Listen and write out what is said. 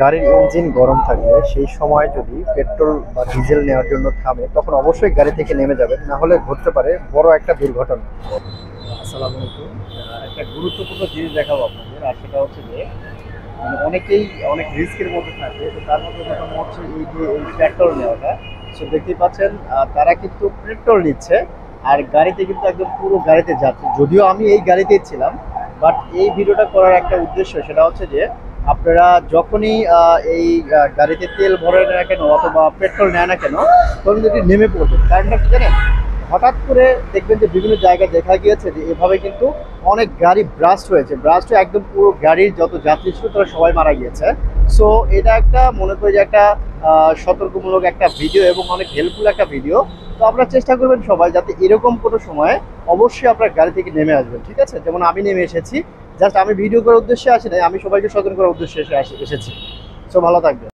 গাড়ির ইঞ্জিন গরম থাকলে সেই সময় যদি পেট্রোল বা ডিজেল নেওয়ার জন্য থামে, তখন অবশ্যই গাড়ি থেকে নেমে যাবেন, না হলে ঘটতে পারে বড় একটা দুর্ঘটনা। আসসালামু আলাইকুম। একটা গুরুত্বপূর্ণ জিনিস দেখাবো আপনাদের, আর সেটা হচ্ছে যে অনেকেই অনেক রিস্কের মধ্যে থাকে। তো তার মধ্যে অন্যতম হচ্ছে এই যে এই পেট্রোল নেওয়াটা। সো দেখতেই পাচ্ছেন তারা কিন্তু পেট্রোল নিচ্ছে আর গাড়িতে কিন্তু একদম পুরো গাড়িতে যাচ্ছে। যদিও আমি এই গাড়িতেই ছিলাম, বাট এই ভিডিওটা করার একটা উদ্দেশ্য সেটা হচ্ছে যে আপনারা যখনই এই গাড়িতে তেল ভরে না কেন অথবা পেট্রোল নেয় না কেন, তখন যদি নেমে পড়বেন। কারণটা কি জানেন? হঠাৎ করে দেখবেন যে বিভিন্ন জায়গায় দেখা গিয়েছে যে এভাবে কিন্তু অনেক গাড়ি ব্রাস্ট হয়েছে, ব্রাস্ট হয়ে একদম পুরো গাড়ির যত যাত্রী ছিল তারা সবাই মারা গিয়েছে। সো এটা একটা মনে করি যে একটা সতর্কমূলক একটা ভিডিও এবং অনেক হেল্পফুল একটা ভিডিও। তো আপনারা চেষ্টা করবেন সবাই যাতে এরকম কোনো সময় অবশ্যই আপনার গাড়ি থেকে নেমে আসবেন, ঠিক আছে? যেমন আমি নেমে এসেছি, জাস্ট আমি ভিডিও করার উদ্দেশ্যে আসি নাই, আমি সবাইকে সতর্ক করার উদ্দেশ্যে এসেছি। সো ভালো থাকবেন।